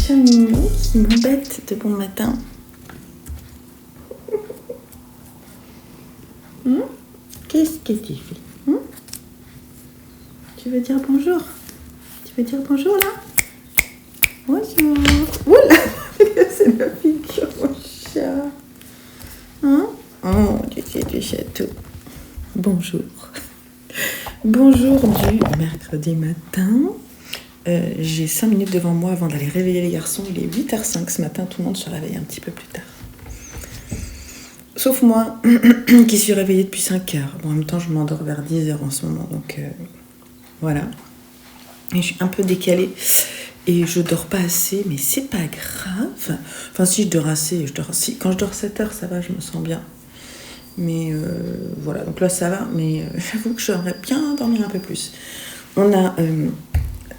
chat mignon qui m'embête de bon matin. Qu'est-ce que tu fais? Tu veux dire bonjour? Tu veux dire bonjour là? Bonjour. Oula, c'est la figure, mon chat. Oh, du château. Bonjour. Bonjour du mercredi matin. J'ai 5 minutes devant moi avant d'aller réveiller les garçons. Il est 8h05 ce matin, tout le monde se réveille un petit peu plus tard. Sauf moi, qui suis réveillée depuis 5h. Bon, en même temps, je m'endors vers 10h en ce moment, donc voilà. Et je suis un peu décalée et je dors pas assez, mais c'est pas grave. Enfin, si je dors assez, quand je dors 7h, ça va, je me sens bien. Mais voilà, donc là ça va, mais j'avoue que j'aimerais bien dormir un peu plus. On a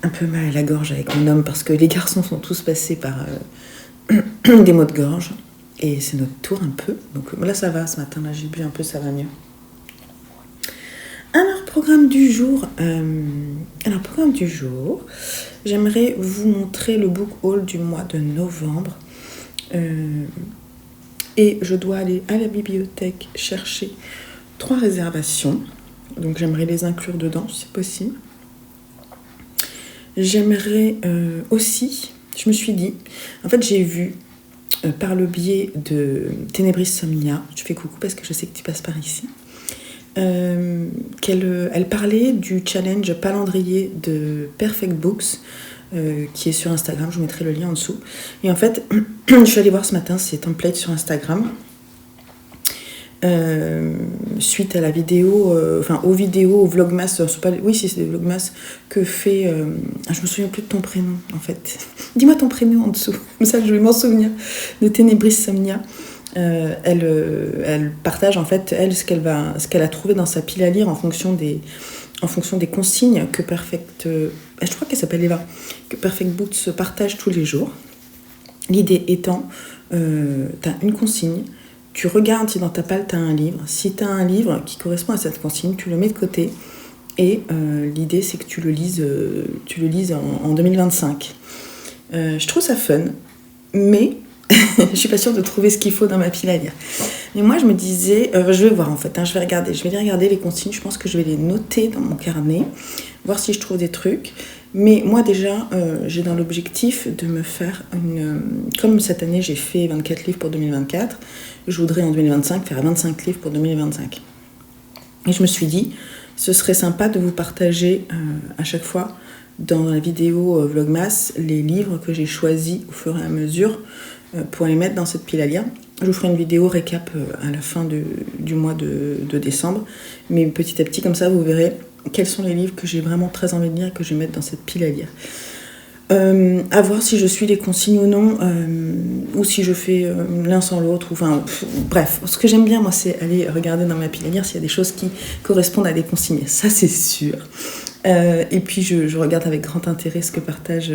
un peu mal à la gorge avec mon homme parce que les garçons sont tous passés par des maux de gorge et c'est notre tour un peu. Donc là ça va, ce matin là j'ai bu un peu, ça va mieux. Alors programme du jour, j'aimerais vous montrer le book haul du mois de novembre. Et je dois aller à la bibliothèque chercher 3 réservations. Donc j'aimerais les inclure dedans, si c'est possible. J'aimerais aussi, je me suis dit, en fait j'ai vu par le biais de Ténébris Somnia, je fais coucou parce que je sais que tu passes par ici, elle parlait du challenge palindrier de Perfect Books, qui est sur Instagram, je vous mettrai le lien en dessous. Et en fait, je suis allée voir ce matin ces templates sur Instagram, suite à la vidéo, au Vlogmas, c'est des Vlogmas que fait, je me souviens plus de ton prénom en fait, dis-moi ton prénom en dessous, comme ça je vais m'en souvenir, de Ténébris Somnia. Elle partage en fait ce qu'elle a trouvé dans sa pile à lire en fonction des consignes que je crois qu'elle s'appelle Eva, que Perfect Books partage tous les jours. L'idée étant, tu as une consigne, tu regardes si dans ta palle tu as un livre. Si tu as un livre qui correspond à cette consigne, tu le mets de côté. Et l'idée, c'est que tu le lises en 2025. Je trouve ça fun, mais je suis pas sûre de trouver ce qu'il faut dans ma pile à lire. Mais moi, je me disais, je vais voir en fait, je vais regarder les consignes, je pense que je vais les noter dans mon carnet, voir si je trouve des trucs. Mais moi déjà, j'ai dans l'objectif de me faire comme cette année j'ai fait 24 livres pour 2024, je voudrais en 2025 faire 25 livres pour 2025. Et je me suis dit, ce serait sympa de vous partager à chaque fois dans la vidéo Vlogmas les livres que j'ai choisis au fur et à mesure pour les mettre dans cette pile à lire. Je vous ferai une vidéo récap à la fin du mois de décembre. Mais petit à petit, comme ça, vous verrez quels sont les livres que j'ai vraiment très envie de lire et que je vais mettre dans cette pile à lire. À voir si je suis les consignes ou non, ou si je fais l'un sans l'autre. Bref, ce que j'aime bien, moi, c'est aller regarder dans ma pile à lire s'il y a des choses qui correspondent à des consignes. Ça, c'est sûr. Et puis je regarde avec grand intérêt ce que partage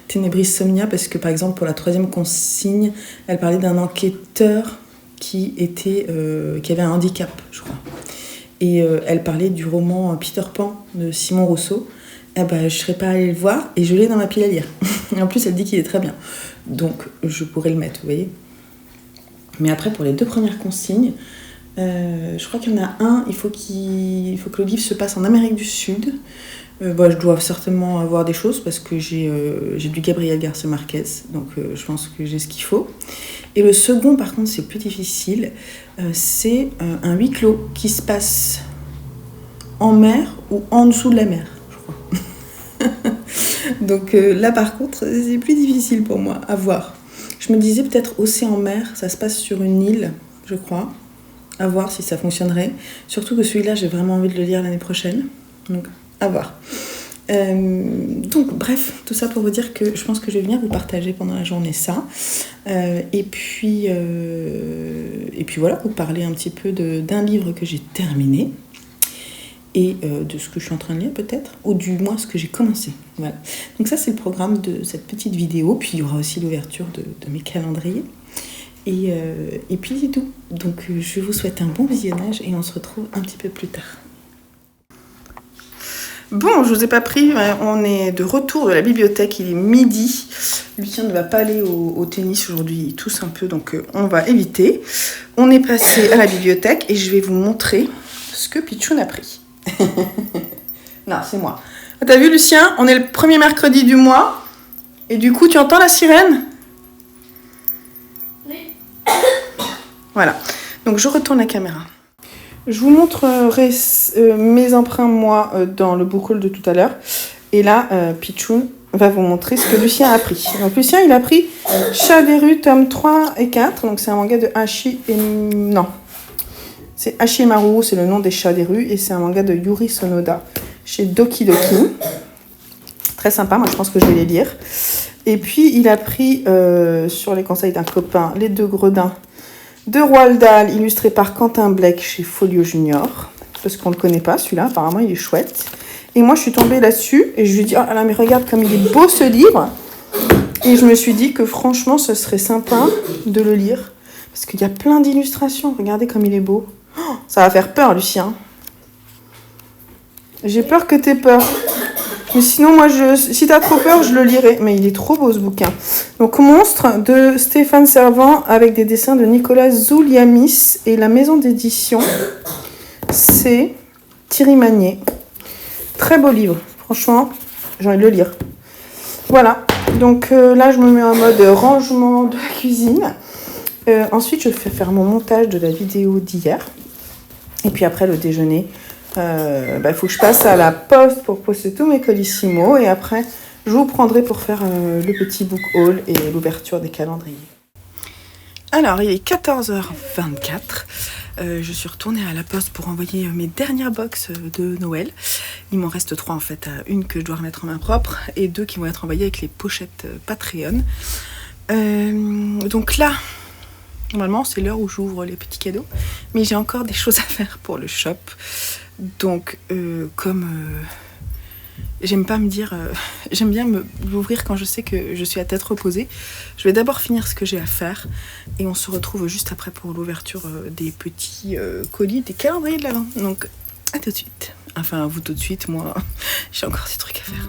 Ténébris Somnia, parce que par exemple pour la 3e consigne, elle parlait d'un enquêteur qui avait un handicap, je crois. Et elle parlait du roman Peter Pan de Simon Rousseau. Je ne serais pas allée le voir et je l'ai dans ma pile à lire. Et en plus elle dit qu'il est très bien. Donc je pourrais le mettre, vous voyez. Mais après pour les 2 premières consignes, je crois qu'il y en a un, il faut que le livre se passe en Amérique du Sud. Je dois certainement avoir des choses parce que j'ai du Gabriel Garcia Marquez, donc je pense que j'ai ce qu'il faut. Et le second, par contre, c'est plus difficile. C'est un huis clos qui se passe en mer ou en dessous de la mer, je crois. Donc là, par contre, c'est plus difficile pour moi à voir. Je me disais peut-être océan-mer, ça se passe sur une île, je crois. À voir si ça fonctionnerait. Surtout que celui-là, j'ai vraiment envie de le lire l'année prochaine. Donc, à voir. Donc, bref, tout ça pour vous dire que je pense que je vais venir vous partager pendant la journée ça. Et puis voilà, vous parler un petit peu d'un livre que j'ai terminé. Et de ce que je suis en train de lire peut-être, ou du moins ce que j'ai commencé. Voilà. Donc ça, c'est le programme de cette petite vidéo. Puis il y aura aussi l'ouverture de mes calendriers. Et puis c'est tout. Donc je vous souhaite un bon visionnage et on se retrouve un petit peu plus tard. Bon, je vous ai pas pris, on est de retour de la bibliothèque, il est midi. Lucien ne va pas aller au tennis aujourd'hui, il tousse un peu, donc on va éviter. On est passé à la bibliothèque et je vais vous montrer ce que Pichoun a pris. Non, c'est moi. T'as vu Lucien, on est le premier mercredi du mois, et du coup tu entends la sirène? Oui. Voilà, donc je retourne la caméra. Je vous montrerai mes emprunts, moi, dans le book haul de tout à l'heure. Et là, Pichoun va vous montrer ce que Lucien a pris. Donc, Lucien, il a pris Chat des rues, tomes 3 et 4. Donc, c'est un manga de Hachi et... Non. C'est Hachi et Maru, c'est le nom des chats des rues. Et c'est un manga de Yuri Sonoda, chez Doki Doki. Très sympa, moi, je pense que je vais les lire. Et puis, il a pris, sur les conseils d'un copain, Les Deux Gredins, de Roald Dahl, illustré par Quentin Blake chez Folio Junior. Parce qu'on ne le connaît pas, celui-là, apparemment il est chouette. Et moi je suis tombée là-dessus et je lui ai dit, oh là mais regarde comme il est beau ce livre. Et je me suis dit que franchement ce serait sympa de le lire. Parce qu'il y a plein d'illustrations, regardez comme il est beau. Oh, ça va faire peur Lucien. J'ai peur que t'aies peur. Mais sinon, moi, si t'as trop peur, je le lirai. Mais il est trop beau, ce bouquin. Donc, Monstre de Stéphane Servant avec des dessins de Nicolas Zouliamis. Et la maison d'édition, c'est Thierry Magnier. Très beau livre. Franchement, j'ai envie de le lire. Voilà. Donc, là, je me mets en mode rangement de la cuisine. Ensuite, je vais faire mon montage de la vidéo d'hier. Et puis après, le déjeuner. Il faut que je passe à la poste pour poster tous mes colissimo et après je vous prendrai pour faire le petit book haul et l'ouverture des calendriers. Alors il est 14h24, je suis retournée à la poste pour envoyer mes dernières box de Noël. Il m'en reste 3 en fait, une que je dois remettre en main propre et 2 qui vont être envoyées avec les pochettes Patreon. Donc là, normalement c'est l'heure où j'ouvre les petits cadeaux, mais j'ai encore des choses à faire pour le shop. Donc, j'aime pas me dire... j'aime bien l'ouvrir quand je sais que je suis à tête reposée. Je vais d'abord finir ce que j'ai à faire. Et on se retrouve juste après pour l'ouverture des petits colis, des calendriers de l'Avent. Donc, à tout de suite. Enfin, vous tout de suite, moi, j'ai encore des trucs à faire.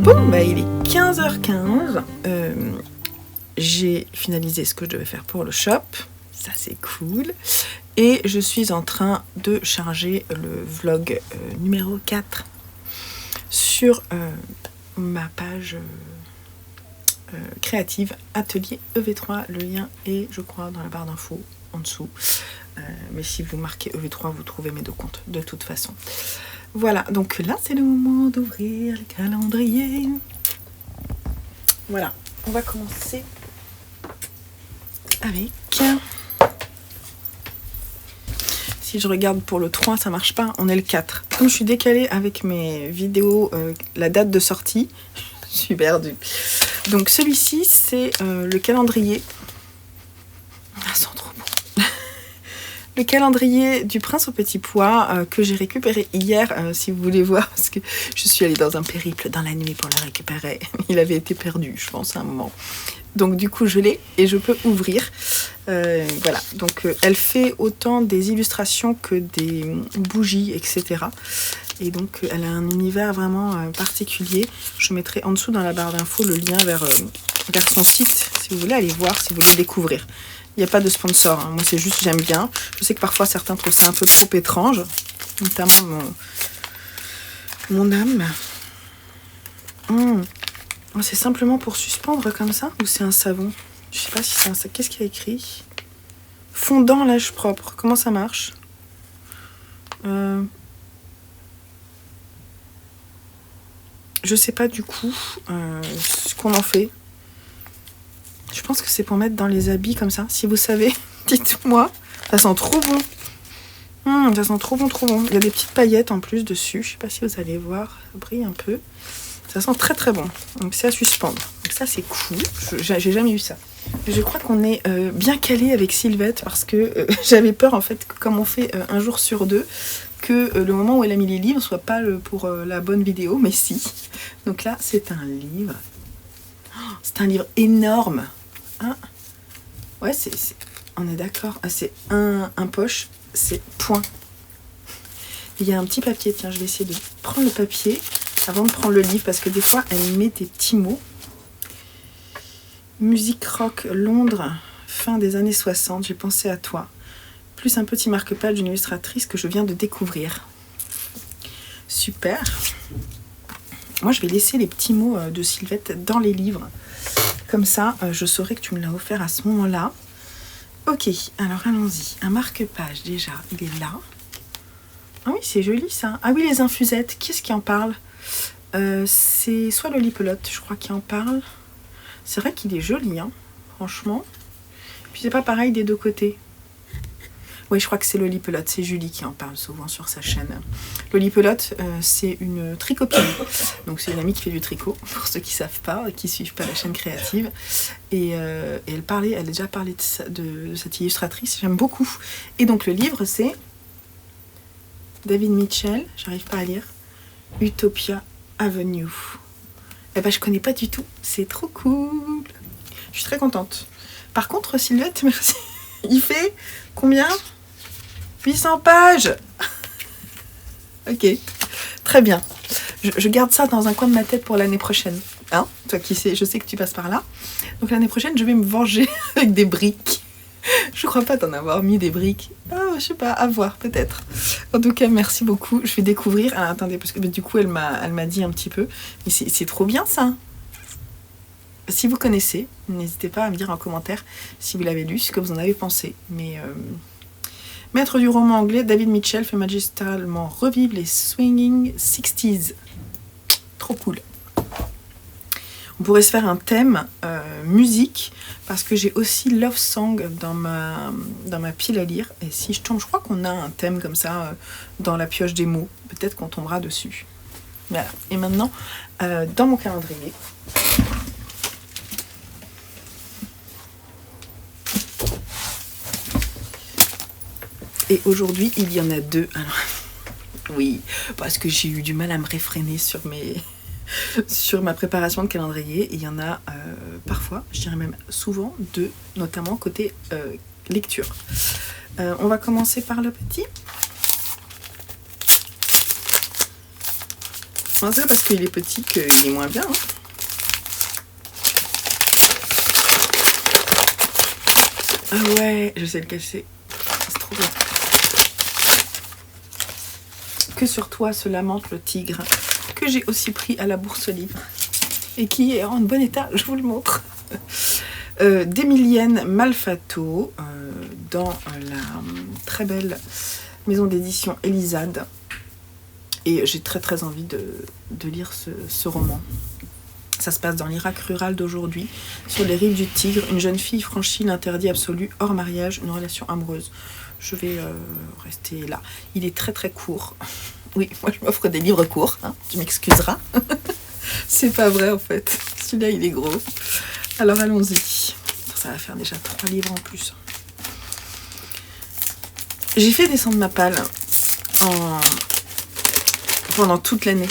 Bon, il est 15h15. J'ai finalisé ce que je devais faire pour le shop. Ça, c'est cool. Et je suis en train de charger le vlog numéro 4 sur ma page créative Atelier EV3. Le lien est, je crois, dans la barre d'infos en dessous. Mais si vous marquez EV3, vous trouvez mes 2 comptes de toute façon. Voilà, donc là, c'est le moment d'ouvrir le calendrier. Voilà, on va commencer avec... Si je regarde pour le 3, ça marche pas, on est le 4. Comme je suis décalée avec mes vidéos, la date de sortie, je suis perdue. Donc celui-ci, c'est le calendrier. Ah, ça sent trop bon. Le calendrier du Prince au Petit Pois que j'ai récupéré hier, si vous voulez voir, parce que je suis allée dans un périple dans la nuit pour le récupérer. Il avait été perdu, je pense, à un moment. Donc du coup, je l'ai et je peux ouvrir. Voilà, donc elle fait autant des illustrations que des bougies, etc. Et donc, elle a un univers vraiment particulier. Je mettrai en dessous dans la barre d'infos le lien vers son site, si vous voulez aller voir, si vous voulez découvrir. Il n'y a pas de sponsor, hein. Moi c'est juste j'aime bien. Je sais que parfois certains trouvent ça un peu trop étrange, notamment mon âme. C'est simplement pour suspendre comme ça ou c'est un savon? Je sais pas si c'est un... Qu'est-ce qu'il y a écrit? Fondant lèche propre. Comment ça marche? Je sais pas du coup ce qu'on en fait. Je pense que c'est pour mettre dans les habits comme ça. Si vous savez, dites-moi. Ça sent trop bon. Ça sent trop bon, trop bon. Il y a des petites paillettes en plus dessus. Je sais pas si vous allez voir. Ça brille un peu. Ça sent très très bon. Donc c'est à suspendre. Donc ça c'est cool. J'ai jamais eu ça. Je crois qu'on est bien calé avec Sylvette parce que j'avais peur en fait que comme on fait un jour sur deux, que le moment où elle a mis les livres soit pas pour la bonne vidéo, mais si. Donc là c'est un livre. Oh, c'est un livre énorme. Hein, ouais, on est d'accord. Ah, c'est un poche, c'est point. Il y a un petit papier. Tiens, je vais essayer de prendre le papier avant de prendre le livre parce que des fois elle met des petits mots. Musique rock Londres, fin des années 60, j'ai pensé à toi. Plus un petit marque-page d'une illustratrice que je viens de découvrir. Super. Moi, je vais laisser les petits mots de Sylvette dans les livres. Comme ça, je saurai que tu me l'as offert à ce moment-là. Ok, alors allons-y. Un marque-page, déjà, il est là. Ah oui, c'est joli, ça. Ah oui, les infusettes, qui est-ce qui en parle? C'est soit le Lipelote, je crois, qui en parle. C'est vrai qu'il est joli, hein, franchement. Puis c'est pas pareil des deux côtés. Oui, je crois que c'est le Lipelote. C'est Julie qui en parle souvent sur sa chaîne. Le Lipelote, c'est une tricopine. Donc c'est une amie qui fait du tricot, pour ceux qui savent pas, et qui suivent pas la chaîne créative. Et elle a déjà parlé de cette illustratrice. J'aime beaucoup. Et donc le livre, c'est David Mitchell. J'arrive pas à lire. Utopia Avenue. Eh ben, je connais pas du tout. C'est trop cool. Je suis très contente. Par contre, Sylvette, merci. Il fait combien? 800 pages. Ok, très bien. Je garde ça dans un coin de ma tête pour l'année prochaine. Hein? Toi qui sais, je sais que tu passes par là. Donc l'année prochaine, je vais me venger avec des briques. Je crois pas t'en avoir mis des briques. Ah, je sais pas, à voir peut-être. En tout cas, merci beaucoup. Je vais découvrir. Ah, attendez, parce que du coup, elle m'a dit un petit peu. Mais c'est trop bien ça. Si vous connaissez, n'hésitez pas à me dire en commentaire si vous l'avez lu, ce que vous en avez pensé. Mais maître du roman anglais, David Mitchell fait magistralement revivre les swinging 60s. Trop cool. On pourrait se faire un thème musique, parce que j'ai aussi Love Song dans ma pile à lire. Et si je tombe, je crois qu'on a un thème comme ça dans la pioche des mots. Peut-être qu'on tombera dessus. Voilà. Et maintenant, dans mon calendrier. Et aujourd'hui, il y en a deux. Alors, oui, parce que j'ai eu du mal à me réfréner sur ma préparation de calendrier. Et il y en a parfois, je dirais même souvent, deux, notamment côté lecture. On va commencer par le petit. C'est parce qu'il est petit qu'il est moins bien. Hein. Ah ouais, je sais lequel c'est. C'est trop bien. Que sur toi se lamente le tigre, que j'ai aussi pris à la bourse livre et qui est en bon état, je vous le montre. D'Emilienne Malfato dans la très belle maison d'édition Elisade. Et j'ai très très envie de lire ce roman. Ça se passe dans l'Irak rural d'aujourd'hui. Sur les rives du Tigre, une jeune fille franchit l'interdit absolu, hors mariage, une relation amoureuse. Je vais rester là. Il est très très court. Oui, moi je m'offre des livres courts, hein, tu m'excuseras. C'est pas vrai en fait. Celui-là il est gros. Alors allons-y. Ça va faire déjà 3 livres en plus. J'ai fait descendre ma palle pendant toute l'année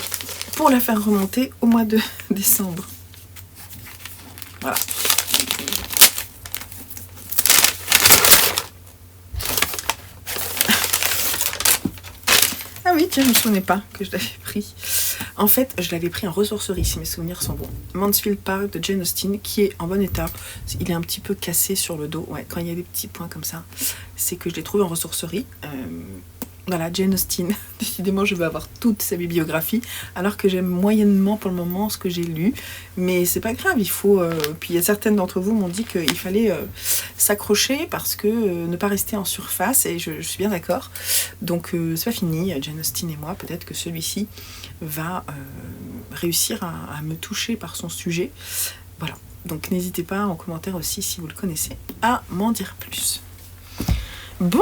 pour la faire remonter au mois de décembre. Voilà. Ah oui, tiens, je ne me souvenais pas que je l'avais pris. En fait, je l'avais pris en ressourcerie, si mes souvenirs sont bons. Mansfield Park de Jane Austen, qui est en bon état. Il est un petit peu cassé sur le dos. Ouais, quand il y a des petits points comme ça, c'est que je l'ai trouvé en ressourcerie. Voilà, Jane Austen. Décidément, je vais avoir toute sa bibliographie, alors que j'aime moyennement pour le moment ce que j'ai lu. Mais c'est pas grave, il faut... Puis il y a certaines d'entre vous m'ont dit qu'il fallait s'accrocher parce que ne pas rester en surface, et je suis bien d'accord. Donc c'est pas fini, Jane Austen et moi. Peut-être que celui-ci va réussir à me toucher par son sujet. Voilà, donc n'hésitez pas en commentaire aussi, si vous le connaissez, à m'en dire plus. Bon,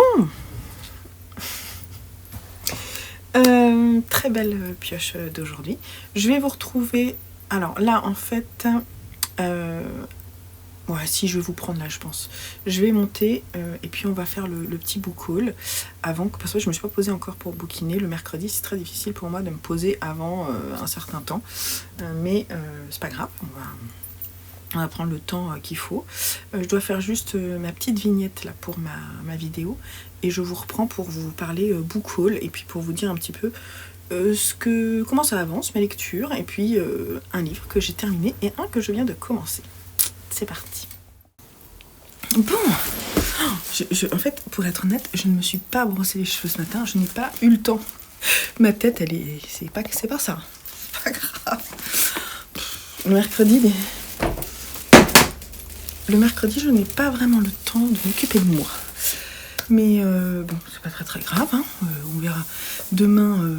très belle pioche d'aujourd'hui. Je vais vous retrouver... Alors là, en fait... ouais, si, je vais vous prendre là, je pense. Je vais monter et puis on va faire le petit book haul avant... Parce que je ne me suis pas posée encore pour bouquiner. Le mercredi, c'est très difficile pour moi de me poser avant un certain temps. Mais c'est pas grave, on va prendre le temps qu'il faut. Je dois faire juste ma petite vignette là pour ma vidéo. Et je vous reprends pour vous parler book haul et puis pour vous dire un petit peu comment ça avance, ma lecture. Et puis un livre que j'ai terminé et un que je viens de commencer. C'est parti. Bon, en fait, pour être honnête, je ne me suis pas brossé les cheveux ce matin. Je n'ai pas eu le temps. Ma tête, elle est... C'est pas ça. C'est pas grave. Le mercredi, je n'ai pas vraiment le temps de m'occuper de moi. Mais bon, c'est pas très grave, hein. On verra demain.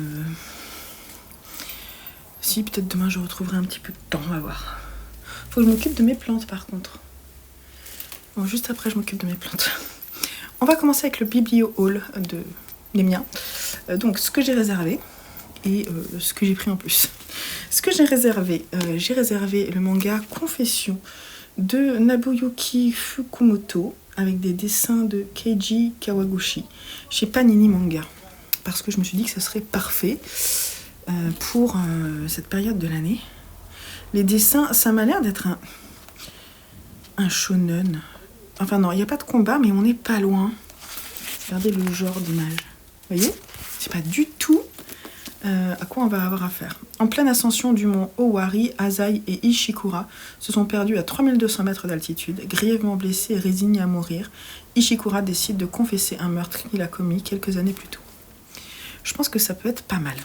Si, peut-être demain je retrouverai un petit peu de temps, on va voir. Faut que je m'occupe de mes plantes par contre. Bon, juste après, je m'occupe de mes plantes. On va commencer avec le biblio haul des miens. Donc, ce que j'ai réservé et ce que j'ai pris en plus. Ce que j'ai réservé le manga Confession de Nobuyuki Fukumoto avec des dessins de Keiji Kawaguchi chez Panini Manga, parce que je me suis dit que ce serait parfait pour cette période de l'année. Les dessins, ça m'a l'air d'être un shonen. Enfin non, il n'y a pas de combat, mais on n'est pas loin. Regardez le genre d'image. Vous voyez ? C'est pas du tout à quoi on va avoir affaire. En pleine ascension du mont Owari, Azai et Ishikura se sont perdus à 3200 mètres d'altitude. Grièvement blessé et résigné à mourir, Ishikura décide de confesser un meurtre qu'il a commis quelques années plus tôt. Je pense que ça peut être pas mal.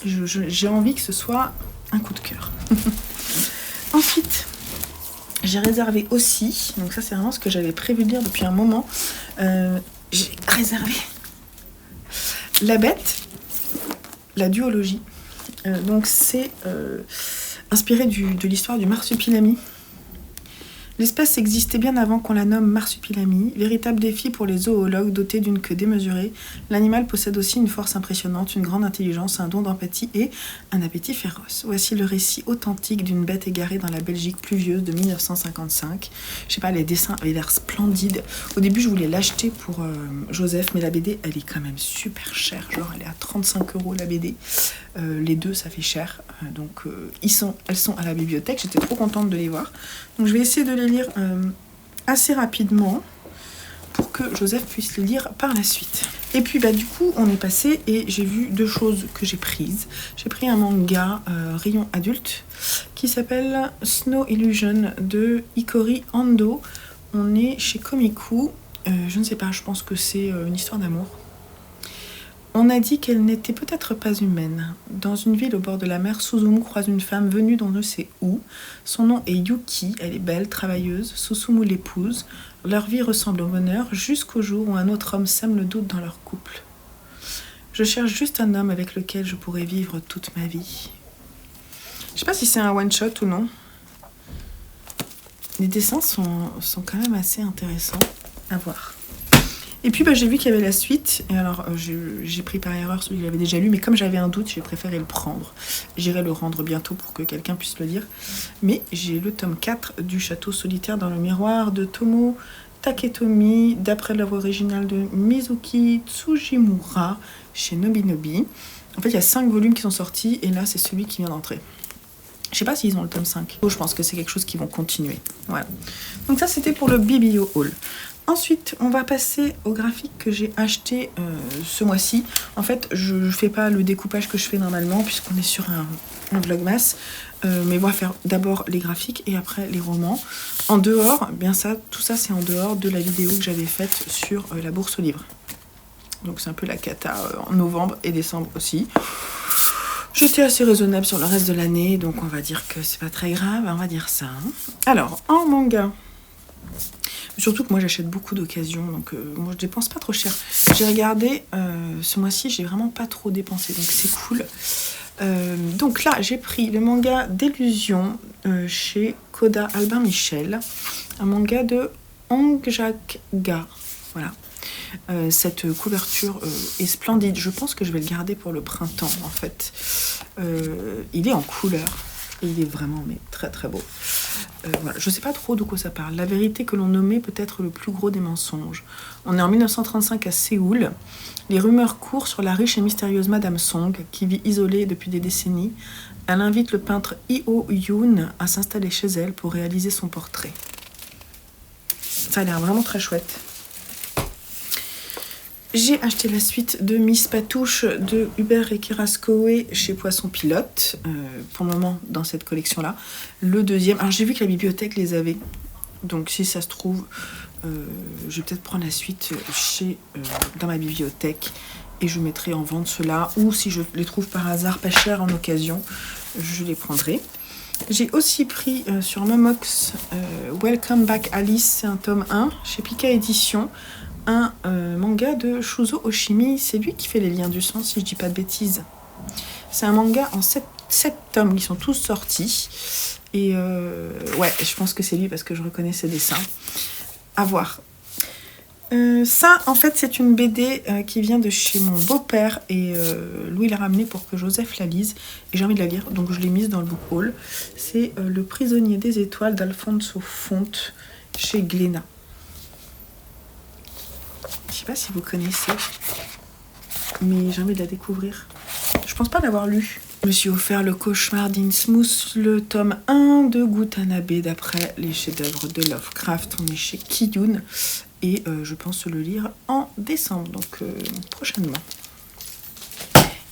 J'ai envie que ce soit un coup de cœur. Ensuite, j'ai réservé aussi, donc ça c'est vraiment ce que j'avais prévu de lire depuis un moment, j'ai réservé La Bête, la duologie. Donc c'est inspiré de l'histoire du marsupilami. L'espèce existait bien avant qu'on la nomme marsupilami. Véritable défi pour les zoologues dotés d'une queue démesurée, l'animal possède aussi une force impressionnante, une grande intelligence, un don d'empathie et un appétit féroce. Voici le récit authentique d'une bête égarée dans la Belgique pluvieuse de 1955. Je sais pas, les dessins avaient l'air splendides. Au début, je voulais l'acheter pour Joseph, mais la BD, elle est quand même super chère. Genre, elle est à 35 € la BD. Les deux, ça fait cher. Donc, elles sont à la bibliothèque. J'étais trop contente de les voir. Donc, je vais essayer de les lire assez rapidement pour que Joseph puisse les lire par la suite. Et puis, du coup, on est passé et j'ai vu deux choses que j'ai prises. J'ai pris un manga rayon adulte qui s'appelle Snow Illusion de Ikori Ando. On est chez Komiku. Je ne sais pas, je pense que c'est une histoire d'amour. On a dit qu'elle n'était peut-être pas humaine. Dans une ville au bord de la mer, Suzumu croise une femme venue d'on ne sait où. Son nom est Yuki, elle est belle, travailleuse. Susumu l'épouse. Leur vie ressemble au bonheur jusqu'au jour où un autre homme sème le doute dans leur couple. Je cherche juste un homme avec lequel je pourrais vivre toute ma vie. Je sais pas si c'est un one-shot ou non. Les dessins sont quand même assez intéressants à voir. Et puis j'ai vu qu'il y avait la suite, et alors j'ai pris par erreur celui que j'avais déjà lu, mais comme j'avais un doute, j'ai préféré le prendre. J'irai le rendre bientôt pour que quelqu'un puisse le lire. Mais j'ai le tome 4 du Château solitaire dans le miroir de Tomo Taketomi, d'après l'œuvre originale de Mizuki Tsujimura, chez Nobinobi. En fait, il y a 5 volumes qui sont sortis, et là, c'est celui qui vient d'entrer. Je sais pas s'ils ont le tome 5. Je pense que c'est quelque chose qui vont continuer. Voilà. Donc ça, c'était pour le biblio haul. Ensuite, on va passer au graphique que j'ai acheté ce mois-ci. En fait, je ne fais pas le découpage que je fais normalement puisqu'on est sur un vlogmas. Mais on va faire d'abord les graphiques et après les romans. En dehors, tout ça c'est en dehors de la vidéo que j'avais faite sur la bourse aux livres. Donc c'est un peu la cata en novembre et décembre aussi. J'étais assez raisonnable sur le reste de l'année, donc on va dire que c'est pas très grave, on va dire ça. Hein. Alors, en manga, surtout que moi j'achète beaucoup d'occasions, donc moi je dépense pas trop cher. J'ai regardé, ce mois-ci j'ai vraiment pas trop dépensé, donc c'est cool. Donc là j'ai pris le manga d'Illusion chez Koda Albin Michel, un manga de Hong Jak-ga, voilà. Cette couverture est splendide. Je pense que je vais le garder pour le printemps en fait. Il est en couleur et il est vraiment mais très très beau. Voilà. Je sais pas trop de quoi ça parle. La vérité que l'on nommait peut être le plus gros des mensonges. On est en 1935 à Séoul. Les rumeurs courent sur la riche et mystérieuse Madame Song qui vit isolée depuis des décennies. Elle invite le peintre Io Yoon à s'installer chez elle pour réaliser son portrait. Ça a l'air vraiment très chouette. J'ai acheté la suite de Miss Patouche de Hubert et Kiraskoé chez Poisson Pilote, pour le moment dans cette collection-là. Le deuxième, alors j'ai vu que la bibliothèque les avait, donc si ça se trouve, je vais peut-être prendre la suite dans ma bibliothèque et je mettrai en vente ceux-là, ou si je les trouve par hasard pas chers en occasion, je les prendrai. J'ai aussi pris sur Momox Welcome Back Alice, c'est un tome 1 chez Pika Édition. Un manga de Shuzo Oshimi, c'est lui qui fait les liens du sang si je dis pas de bêtises. C'est un manga en 7 tomes, ils sont tous sortis. Et ouais, je pense que c'est lui parce que je reconnais ses dessins. À voir. Ça, en fait, c'est une BD qui vient de chez mon beau-père et Louis l'a ramenée pour que Joseph la lise. Et j'ai envie de la lire, donc je l'ai mise dans le book haul. C'est Le prisonnier des étoiles d'Alfonso Fonte chez Glénat. Je sais pas si vous connaissez, mais j'ai envie de la découvrir. Je pense pas l'avoir lu. Je me suis offert Le cauchemar d'Innsmouth, le tome 1 de Gutanabe, d'après les chefs-d'œuvre de Lovecraft. On est chez Kiyun et je pense le lire en décembre, donc prochainement.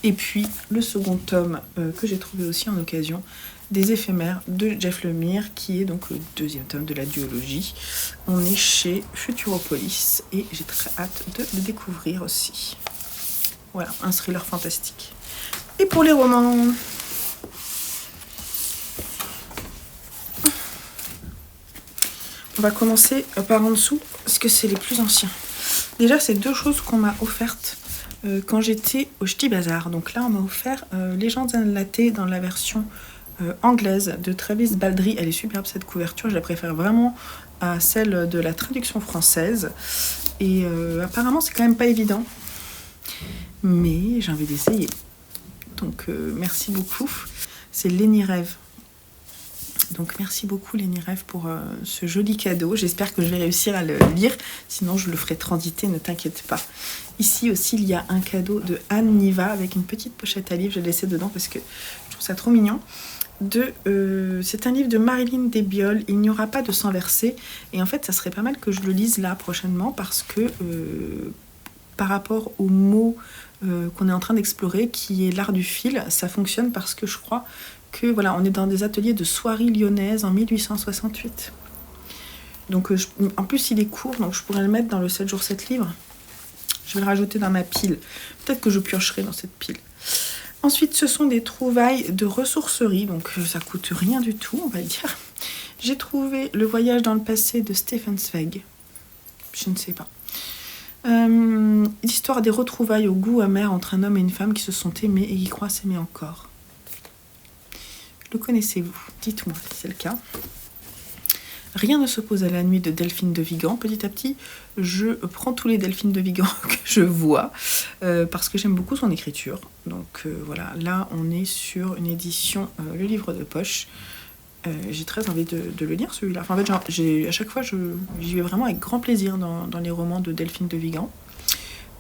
Et puis le second tome que j'ai trouvé aussi en occasion, Des éphémères de Jeff Lemire, qui est donc le deuxième tome de la duologie. On est chez Futuropolis et j'ai très hâte de le découvrir aussi. Voilà, un thriller fantastique. Et pour les romans, on va commencer par en dessous, parce que c'est les plus anciens. Déjà, c'est deux choses qu'on m'a offertes quand j'étais au Ch'ti Bazar. Donc là, on m'a offert Légendes Inlatées dans la version anglaise de Travis Baldry. Elle est superbe cette couverture, je la préfère vraiment à celle de la traduction française. Et apparemment, c'est quand même pas évident. Mais j'ai envie d'essayer. Donc merci beaucoup. C'est Lenny Rêve. Donc merci beaucoup Lenny Rêve pour ce joli cadeau. J'espère que je vais réussir à le lire. Sinon je le ferai transiter, ne t'inquiète pas. Ici aussi il y a un cadeau de Anne Niva avec une petite pochette à livres. Je l'ai laissé dedans parce que je trouve ça trop mignon. C'est un livre de Marilyn Desbioles, Il n'y aura pas de sang versé. Et en fait ça serait pas mal que je le lise là prochainement parce que par rapport aux mots qu'on est en train d'explorer, qui est l'art du fil, ça fonctionne parce que je crois que voilà, on est dans des ateliers de soierie lyonnaise en 1868. Donc en plus il est court, donc je pourrais le mettre dans le 7 jours 7 livres. Je vais le rajouter dans ma pile. Peut-être que je piocherai dans cette pile. Ensuite, ce sont des trouvailles de ressourcerie, donc ça coûte rien du tout, on va le dire. J'ai trouvé Le voyage dans le passé de Stefan Zweig. Je ne sais pas. L'histoire des retrouvailles au goût amer entre un homme et une femme qui se sont aimés et qui croient s'aimer encore. Le connaissez-vous? Dites-moi si c'est le cas. Rien ne s'oppose à la nuit de Delphine de Vigan. Petit à petit, je prends tous les Delphine de Vigan que je vois parce que j'aime beaucoup son écriture. Donc voilà, là on est sur une édition, le livre de poche. J'ai très envie de le lire celui-là. Enfin, en fait, à chaque fois, j'y vais vraiment avec grand plaisir dans les romans de Delphine de Vigan.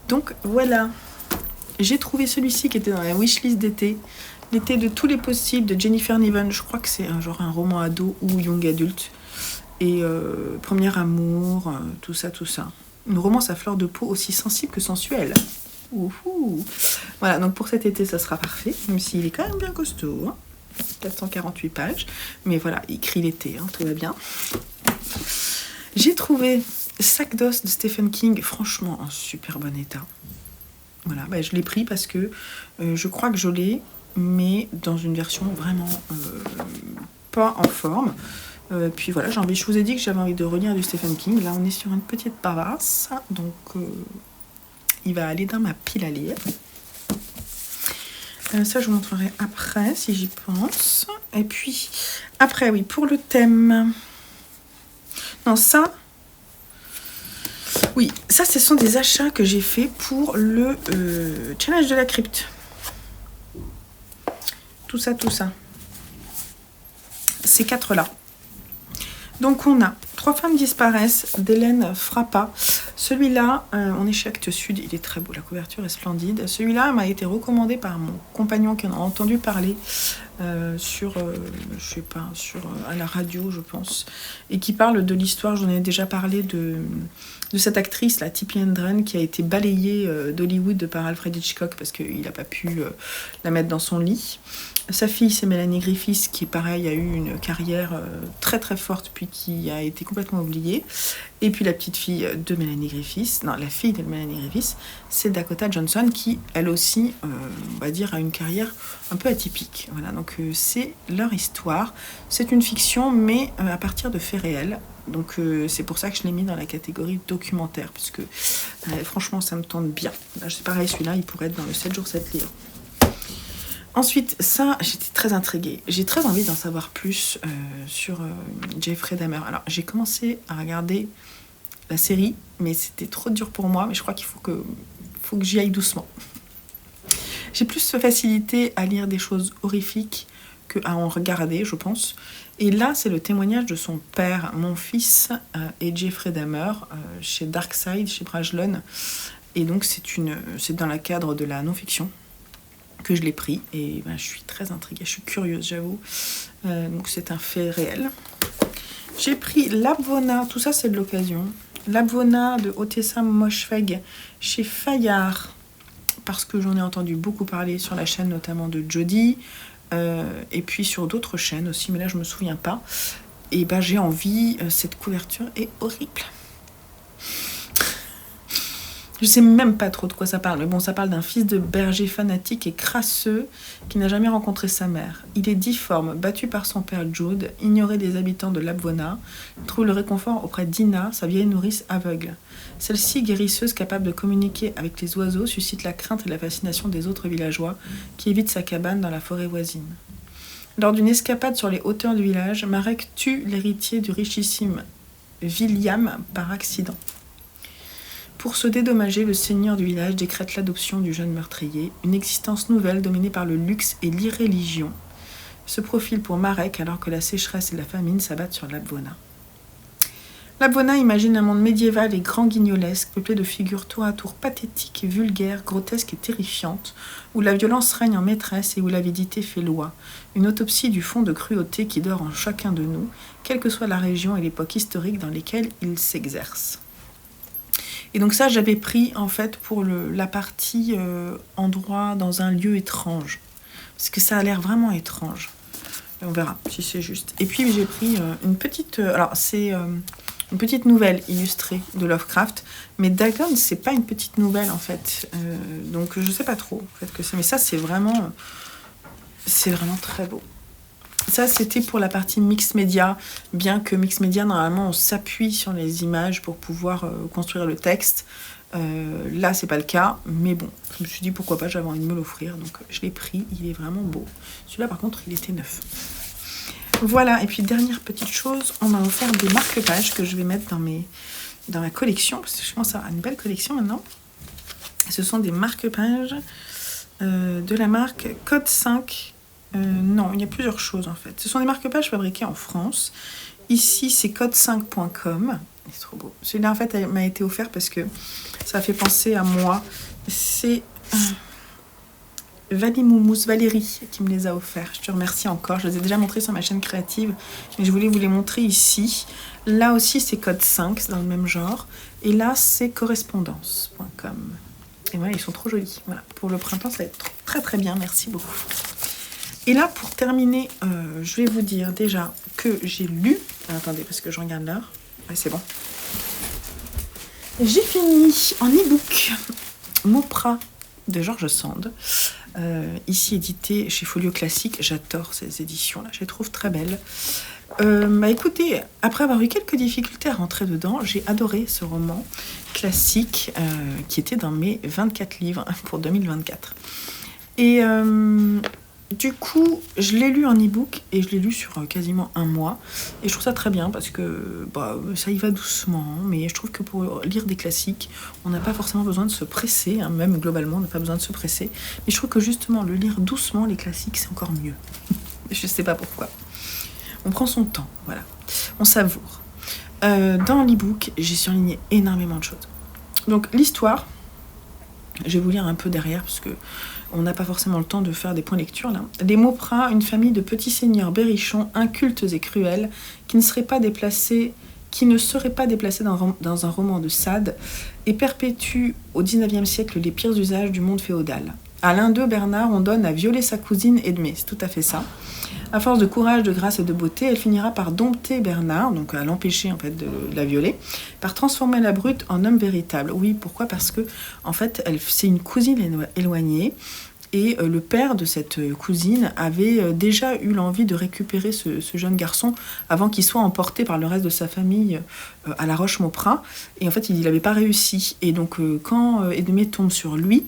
Donc voilà, j'ai trouvé celui-ci qui était dans la wishlist d'été. L'été de tous les possibles de Jennifer Niven. Je crois que c'est un roman ado ou young adulte. Et Premier amour, tout ça. Une romance à fleur de peau aussi sensible que sensuelle. Ouhou. Voilà, donc pour cet été, ça sera parfait. Même s'il est quand même bien costaud. Hein. 448 pages. Mais voilà, il crie l'été, hein, tout va bien. J'ai trouvé Sac d'os de Stephen King. Franchement, en super bon état. Voilà, bah, je l'ai pris parce que je crois que je l'ai, mais dans une version vraiment pas en forme. Puis voilà, je vous ai dit que j'avais envie de relire du Stephen King. Là, on est sur une petite bavasse, donc il va aller dans ma pile à lire. Ça, je vous montrerai après, si j'y pense. Et puis, après, oui, pour le thème... Non, ça... Oui, ça, ce sont des achats que j'ai fait pour le challenge de la crypte. Tout ça. Ces 4-là. Donc, on a 3 femmes disparaissent d'Hélène Frappa. Celui-là, on est chez Actes Sud, il est très beau, la couverture est splendide. Celui-là m'a été recommandé par mon compagnon qui en a entendu parler à la radio, je pense, et qui parle de l'histoire, j'en ai déjà parlé, de cette actrice, la Tippi Hedren, qui a été balayée d'Hollywood par Alfred Hitchcock parce qu'il n'a pas pu la mettre dans son lit. Sa fille, c'est Mélanie Griffiths, qui, pareil, a eu une carrière très très forte, puis qui a été complètement oubliée. Et puis la petite fille de Mélanie Griffiths, non, la fille de Mélanie Griffiths, c'est Dakota Johnson, qui, elle aussi, on va dire, a une carrière un peu atypique. Voilà, donc c'est leur histoire. C'est une fiction, mais à partir de faits réels. Donc c'est pour ça que je l'ai mis dans la catégorie documentaire, puisque franchement, ça me tente bien. Là, c'est pareil, celui-là, il pourrait être dans le 7 jours 7 livres. Ensuite, ça, j'étais très intriguée. J'ai très envie d'en savoir plus sur Jeffrey Dahmer. Alors, j'ai commencé à regarder la série, mais c'était trop dur pour moi. Mais je crois qu'il faut que j'y aille doucement. J'ai plus de facilité à lire des choses horrifiques qu'à en regarder, je pense. Et là, c'est le témoignage de son père, mon fils, et Jeffrey Dahmer, chez Darkside, chez Brajlon. Et donc, c'est dans le cadre de la non-fiction que je l'ai pris, et ben, je suis très intriguée, je suis curieuse, j'avoue. Donc c'est un fait réel. J'ai pris Labvona, tout ça c'est de l'occasion. Labvona de Otessam Moshfegh chez Fayard, parce que j'en ai entendu beaucoup parler sur la chaîne notamment de Jodie, et puis sur d'autres chaînes aussi, mais là je me souviens pas. Et ben j'ai envie, cette couverture est horrible. Je sais même pas trop de quoi ça parle, mais bon, ça parle d'un fils de berger fanatique et crasseux qui n'a jamais rencontré sa mère. Il est difforme, battu par son père Jude, ignoré des habitants de Labvona. Il trouve le réconfort auprès d'Ina, sa vieille nourrice aveugle. Celle-ci, guérisseuse, capable de communiquer avec les oiseaux, suscite la crainte et la fascination des autres villageois qui évitent sa cabane dans la forêt voisine. Lors d'une escapade sur les hauteurs du village, Marek tue l'héritier du richissime William par accident. Pour se dédommager, le seigneur du village décrète l'adoption du jeune meurtrier, une existence nouvelle dominée par le luxe et l'irréligion se profile pour Marek alors que la sécheresse et la famine s'abattent sur Labvona. Labvona imagine un monde médiéval et grand guignolesque, peuplé de figures tour à tour pathétiques, vulgaires, grotesques et terrifiantes, où la violence règne en maîtresse et où l'avidité fait loi. Une autopsie du fond de cruauté qui dort en chacun de nous, quelle que soit la région et l'époque historique dans lesquelles il s'exerce. Et donc ça, j'avais pris en fait pour la partie endroit dans un lieu étrange. Parce que ça a l'air vraiment étrange. Et on verra si c'est juste. Et puis j'ai pris une petite... alors c'est une petite nouvelle illustrée de Lovecraft. Mais Dagon, c'est pas une petite nouvelle en fait. Donc je sais pas trop en fait que c'est. Mais ça, c'est vraiment très beau. Ça, c'était pour la partie mix média, bien que mix média, normalement, on s'appuie sur les images pour pouvoir construire le texte. Là, c'est pas le cas, mais bon, je me suis dit pourquoi pas, j'avais envie de me l'offrir, donc je l'ai pris, il est vraiment beau. Celui-là, par contre, il était neuf. Voilà, et puis dernière petite chose, on m'a offert des marque-pages que je vais mettre dans ma collection, parce que je commence à avoir une belle collection maintenant. Ce sont des marque-pages de la marque Code 5. Non, il y a plusieurs choses en fait. Ce sont des marque-pages fabriqués en France. Ici, c'est code5.com. C'est trop beau. Celui-là, en fait, m'a été offert parce que ça fait penser à moi. C'est Valérie qui me les a offerts. Je te remercie encore. Je les ai déjà montrés sur ma chaîne créative, mais je voulais vous les montrer ici. Là aussi, c'est code 5, c'est dans le même genre. Et là, c'est correspondance.com. Et voilà, ils sont trop jolis. Voilà. Pour le printemps, ça va être très très bien. Merci beaucoup. Et là, pour terminer, je vais vous dire déjà que j'ai lu... attendez, parce que je regarde l'heure. Ouais, c'est bon. J'ai fini en e-book Mopra de George Sand, ici édité chez Folio Classique. J'adore ces éditions-là, je les trouve très belles. Écoutez, après avoir eu quelques difficultés à rentrer dedans, j'ai adoré ce roman classique qui était dans mes 24 livres pour 2024. Et du coup, je l'ai lu en e-book et je l'ai lu sur quasiment un mois. Et je trouve ça très bien parce que ça y va doucement. Mais je trouve que pour lire des classiques, on n'a pas forcément besoin de se presser. Même globalement, on n'a pas besoin de se presser. Mais je trouve que justement, le lire doucement, les classiques, c'est encore mieux. Je sais pas pourquoi. On prend son temps, voilà. On savoure. Dans l'e-book, j'ai surligné énormément de choses. Donc, l'histoire, je vais vous lire un peu derrière parce que on n'a pas forcément le temps de faire des points lecture là. Les Mauprat, une famille de petits seigneurs berrichons, incultes et cruels, qui ne seraient pas déplacés dans un roman de Sade, et perpétuent au XIXe siècle les pires usages du monde féodal. À l'un d'eux, Bernard, on donne à violer sa cousine Edmée, c'est tout à fait ça. À force de courage, de grâce et de beauté, elle finira par dompter Bernard, donc à l'empêcher en fait de la violer, par transformer la brute en homme véritable. Oui, pourquoi ? Parce que en fait, c'est une cousine éloignée. Et le père de cette cousine avait déjà eu l'envie de récupérer ce jeune garçon avant qu'il soit emporté par le reste de sa famille à la Roche-Mauprat. Et en fait, il n'avait pas réussi. Et donc, quand Edmée tombe sur lui,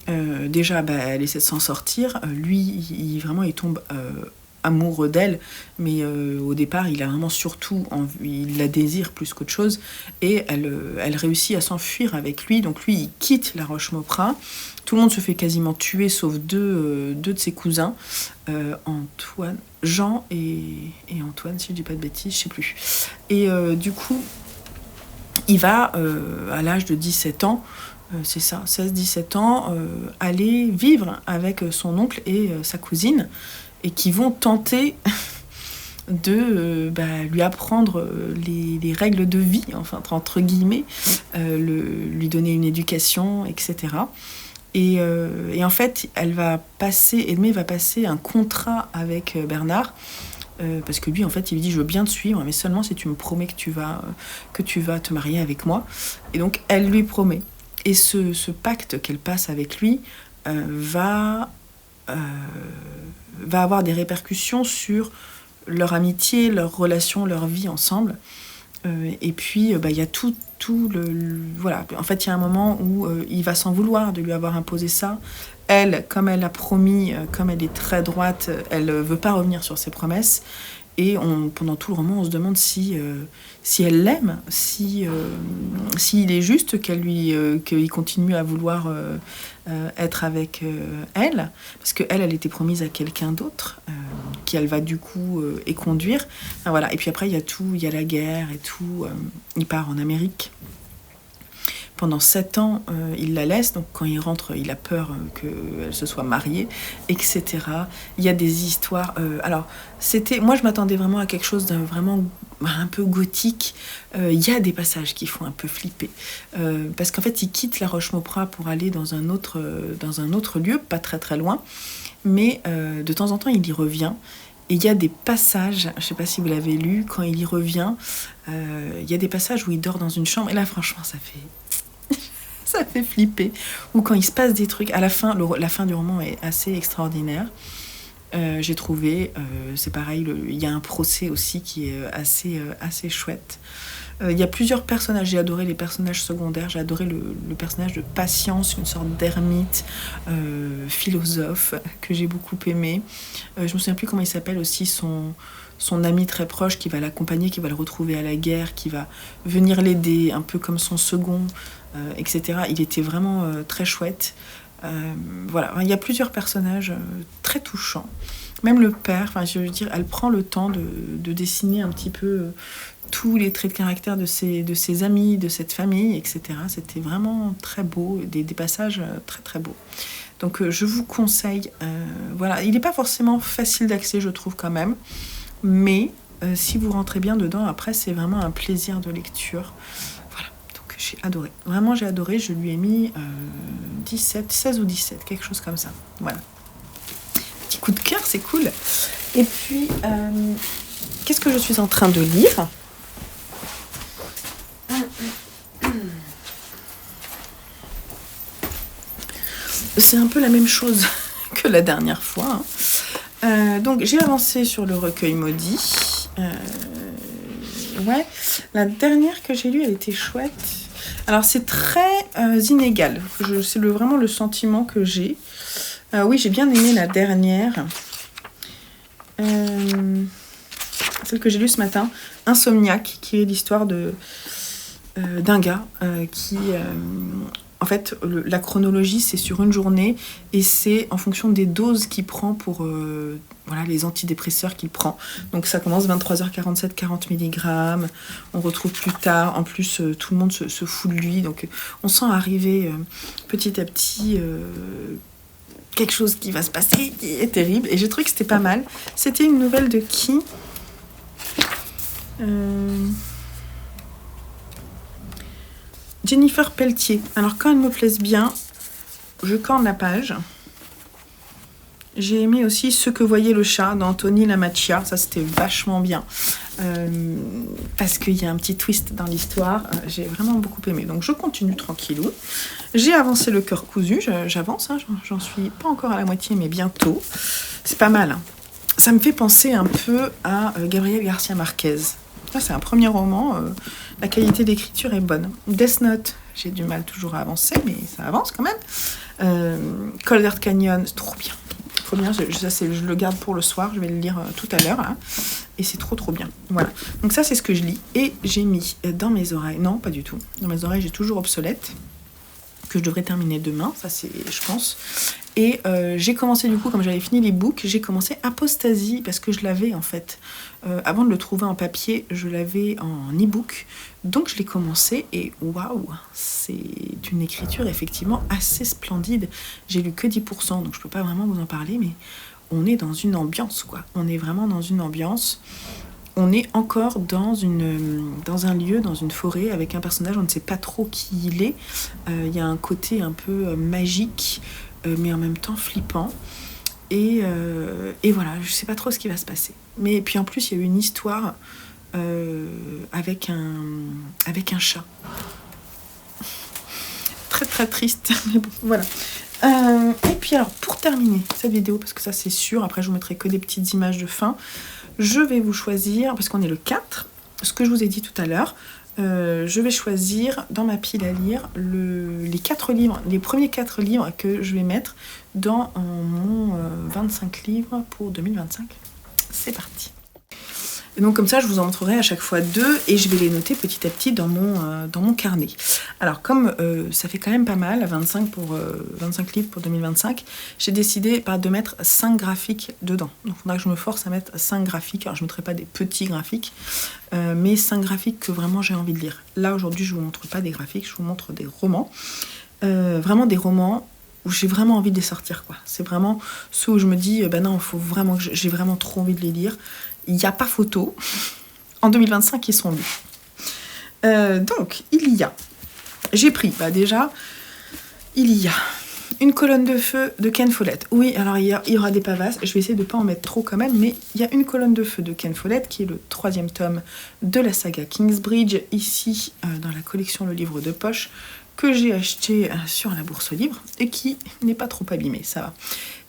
déjà, elle essaie de s'en sortir. Lui, il tombe amoureux d'elle, mais au départ, il a vraiment il la désire plus qu'autre chose. Et elle réussit à s'enfuir avec lui. Donc lui, il quitte la Roche-Mauprat. Tout le monde se fait quasiment tuer, sauf deux de ses cousins, Jean et Antoine, si je dis pas de bêtises, je sais plus. Et du coup, il va, à l'âge de 17 ans, c'est ça, 16-17 ans, aller vivre avec son oncle et sa cousine, et qui vont tenter de lui apprendre les règles de vie, enfin, entre guillemets, lui donner une éducation, etc. Et en fait, Edmée va passer un contrat avec Bernard, parce que lui, en fait, il lui dit « Je veux bien te suivre, mais seulement si tu me promets que tu vas te marier avec moi. » Et donc, elle lui promet. Et ce pacte qu'elle passe avec lui va avoir des répercussions sur leur amitié, leur relation, leur vie ensemble. Et puis, il y a tout voilà. En fait, il y a un moment où il va s'en vouloir de lui avoir imposé ça. Elle, comme elle a promis, comme elle est très droite, elle veut pas revenir sur ses promesses. Et pendant tout le roman, on se demande si elle l'aime, s'il est juste qu'il continue à vouloir être avec elle, parce qu'elle était promise à quelqu'un d'autre, qu'elle va du coup éconduire. Enfin, voilà. Et puis après, il y a la guerre et tout. Il part en Amérique. Pendant 7 ans, il la laisse, donc quand il rentre, il a peur qu'elle se soit mariée, etc. Il y a des histoires... moi je m'attendais vraiment à quelque chose de vraiment un peu gothique. Il y a des passages qui font un peu flipper. Parce qu'en fait, il quitte la Roche-Mauprat pour aller dans un autre lieu, pas très très loin. Mais de temps en temps, il y revient. Et il y a des passages, je ne sais pas si vous l'avez lu, quand il y revient, il y a des passages où il dort dans une chambre. Et là, franchement, ça fait flipper. Ou quand il se passe des trucs. À la fin, la fin du roman est assez extraordinaire. J'ai trouvé, c'est pareil, il y a un procès aussi qui est assez chouette. Il y a plusieurs personnages. J'ai adoré les personnages secondaires. J'ai adoré le personnage de Patience, une sorte d'ermite, philosophe, que j'ai beaucoup aimé. Je me souviens plus comment il s'appelle aussi, son ami très proche qui va l'accompagner, qui va le retrouver à la guerre, qui va venir l'aider, un peu comme son second, etc. Il était vraiment très chouette. Voilà, il y a plusieurs personnages très touchants. Même le père, je veux dire, elle prend le temps de dessiner un petit peu tous les traits de caractère de ses amis, de cette famille, etc. C'était vraiment très beau, des passages très très beaux. Donc je vous conseille, voilà, il n'est pas forcément facile d'accès, je trouve quand même, mais si vous rentrez bien dedans, après c'est vraiment un plaisir de lecture. Voilà, donc j'ai adoré. Vraiment j'ai adoré, je lui ai mis 16 ou 17, quelque chose comme ça. Voilà. Petit coup de cœur, c'est cool. Et puis, qu'est-ce que je suis en train de lire ? c'est un peu la même chose que la dernière fois. Donc j'ai avancé sur le recueil maudit. Ouais, la dernière que j'ai lue, elle était chouette. Alors c'est très inégal. C'est vraiment le sentiment que j'ai. Oui, j'ai bien aimé la dernière. Celle que j'ai lue ce matin, Insomniaque, qui est l'histoire d'un gars qui... en fait, la chronologie, c'est sur une journée et c'est en fonction des doses qu'il prend pour les antidépresseurs qu'il prend. Donc ça commence 23h47, 40 mg. On retrouve plus tard. En plus, tout le monde se fout de lui. Donc on sent arriver petit à petit quelque chose qui va se passer qui est terrible. Et j'ai trouvé que c'était pas mal. C'était une nouvelle de qui Jennifer Pelletier. Alors quand elles me plaisent bien, je corne la page. J'ai aimé aussi Ce que voyait le chat d'Anthony Lamacchia. Ça c'était vachement bien. Parce qu'il y a un petit twist dans l'histoire. J'ai vraiment beaucoup aimé. Donc je continue tranquillou. J'ai avancé Le cœur cousu. J'avance. J'en suis pas encore à la moitié, mais bientôt. C'est pas mal. Ça me fait penser un peu à Gabriel Garcia Marquez. Ça, c'est un premier roman. La qualité d'écriture est bonne. Death Note, j'ai du mal toujours à avancer, mais ça avance quand même. Cold Earth Canyon, c'est trop bien. Trop bien. Je le garde pour le soir. Je vais le lire tout à l'heure. Hein, et c'est trop bien. Voilà. Donc ça, c'est ce que je lis. Et j'ai mis dans mes oreilles... Non, pas du tout. Dans mes oreilles, j'ai toujours Obsolète, que je devrais terminer demain. Ça, c'est, je pense... Et j'ai commencé du coup, comme j'avais fini les books, j'ai commencé Apostasie, parce que je l'avais en fait. Avant de le trouver en papier, je l'avais en e-book. Donc je l'ai commencé et waouh, c'est une écriture effectivement assez splendide. J'ai lu que 10%, donc je peux pas vraiment vous en parler, mais on est dans une ambiance quoi. On est vraiment dans une ambiance. On est encore dans un lieu, dans une forêt, avec un personnage, on ne sait pas trop qui il est. Il y a un côté un peu magique, mais en même temps flippant. Et voilà, je sais pas trop ce qui va se passer. Mais puis en plus, il y a eu une histoire avec un chat. Très très triste, mais bon, voilà. Et puis alors, pour terminer cette vidéo, parce que ça c'est sûr, après je vous mettrai que des petites images de fin, je vais vous choisir, parce qu'on est le 4, ce que je vous ai dit tout à l'heure, je vais choisir dans ma pile à lire les 4 livres, les premiers 4 livres que je vais mettre dans mon 25 livres pour 2025. C'est parti. Et donc comme ça, je vous en montrerai à chaque fois 2 et je vais les noter petit à petit dans mon carnet. Alors comme ça fait quand même pas mal, 25 livres pour 2025, j'ai décidé de mettre 5 graphiques dedans. Donc il faudra que je me force à mettre 5 graphiques. Alors je ne mettrai pas des petits graphiques, mais 5 graphiques que vraiment j'ai envie de lire. Là aujourd'hui, je ne vous montre pas des graphiques, je vous montre des romans. Vraiment des romans où j'ai vraiment envie de les sortir, quoi. C'est vraiment ceux où je me dis, non, faut vraiment que j'ai vraiment trop envie de les lire. Il n'y a pas photo. En 2025, ils sont lus. Donc, j'ai pris, déjà, il y a une colonne de feu de Ken Follett. Oui, alors il y aura des pavasses. Je vais essayer de ne pas en mettre trop quand même, mais il y a une colonne de feu de Ken Follett, qui est le 3e tome de la saga Kingsbridge, ici, dans la collection Le Livre de Poche, que j'ai acheté sur la bourse aux livres, et qui n'est pas trop abîmé, ça va.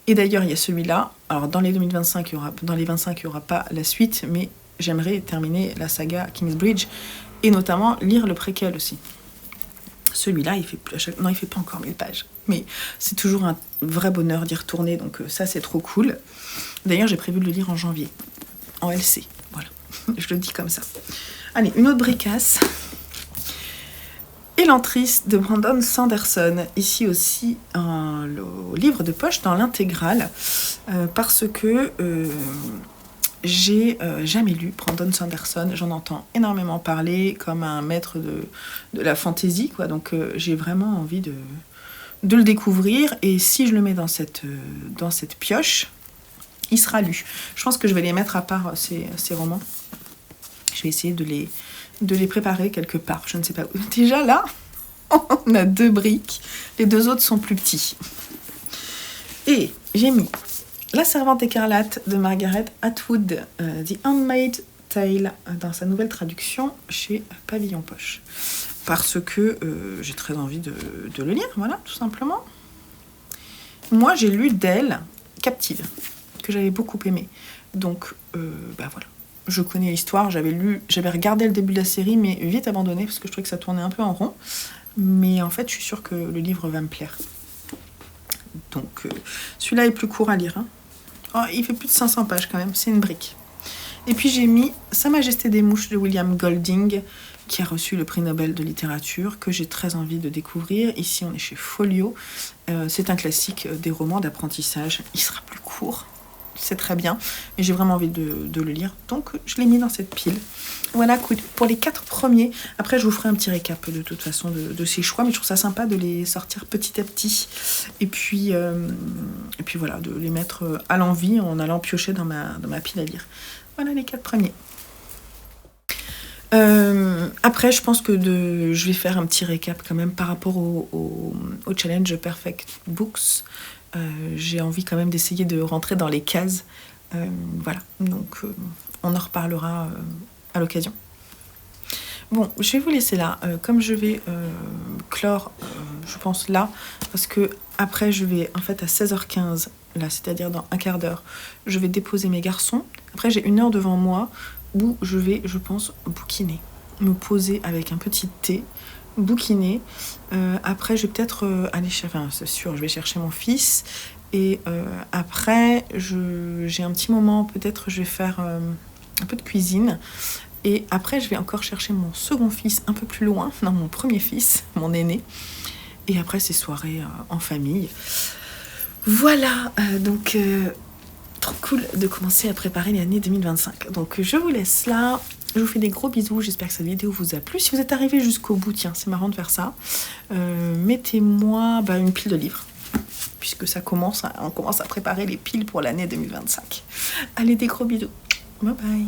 Et d'ailleurs, il y a celui-là. Alors, dans les 2025, dans les 25, il n'y aura pas la suite, mais j'aimerais terminer la saga Kingsbridge et notamment lire le préquel aussi. Celui-là, il fait pas encore 1000 pages. Mais c'est toujours un vrai bonheur d'y retourner, donc ça, c'est trop cool. D'ailleurs, j'ai prévu de le lire en janvier, en LC. Voilà, je le dis comme ça. Allez, une autre bricasse. Elantris de Brandon Sanderson, ici aussi le livre de poche dans l'intégrale, parce que j'ai jamais lu Brandon Sanderson, j'en entends énormément parler comme un maître de la fantaisie, quoi, donc j'ai vraiment envie de le découvrir, et si je le mets dans cette pioche, il sera lu. Je pense que je vais les mettre à part ces romans, je vais essayer de les préparer quelque part, je ne sais pas où. Déjà là, on a 2 briques, les 2 autres sont plus petits. Et j'ai mis La Servante écarlate de Margaret Atwood, The Handmaid's Tale, dans sa nouvelle traduction chez Pavillon Poche. Parce que j'ai très envie de le lire, voilà, tout simplement. moi j'ai lu d'elle Captive, que j'avais beaucoup aimé. Donc voilà. Je connais l'histoire, j'avais regardé le début de la série, mais vite abandonné parce que je trouvais que ça tournait un peu en rond. Mais en fait, je suis sûre que le livre va me plaire. Donc, celui-là est plus court à lire. Hein. Oh, il fait plus de 500 pages quand même, c'est une brique. Et puis j'ai mis Sa Majesté des Mouches de William Golding, qui a reçu le prix Nobel de littérature, que j'ai très envie de découvrir. Ici, on est chez Folio. C'est un classique des romans d'apprentissage. Il sera plus court, c'est très bien. Et j'ai vraiment envie de le lire. Donc, je l'ai mis dans cette pile. Voilà, pour les 4 premiers. Après, je vous ferai un petit récap de toute façon de ces choix. Mais je trouve ça sympa de les sortir petit à petit. Et puis voilà, de les mettre à l'envie en allant piocher dans ma pile à lire. Voilà les 4 premiers. Après, je pense que je vais faire un petit récap quand même par rapport au challenge Perfect Books. J'ai envie quand même d'essayer de rentrer dans les cases. Voilà, donc on en reparlera à l'occasion. Bon, je vais vous laisser là. Comme je vais clore, je pense là, parce que après je vais en fait à 16h15, là, c'est-à-dire dans un quart d'heure, je vais déposer mes garçons. Après j'ai 1 heure devant moi où je vais, je pense, bouquiner. Me poser avec un petit thé, bouquiner. Après je vais peut-être aller chercher, enfin c'est sûr, je vais chercher mon fils. Et après, j'ai un petit moment, peut-être je vais faire un peu de cuisine. Et après, je vais encore chercher mon second fils un peu plus loin, non, mon premier fils, mon aîné. Et après, c'est soirée en famille. Voilà, donc trop cool de commencer à préparer l'année 2025. Donc je vous laisse là. Je vous fais des gros bisous. J'espère que cette vidéo vous a plu. Si vous êtes arrivé jusqu'au bout, tiens, c'est marrant de faire ça. Mettez-moi une pile de livres. Puisque on commence à préparer les piles pour l'année 2025. Allez, des gros bisous. Bye bye.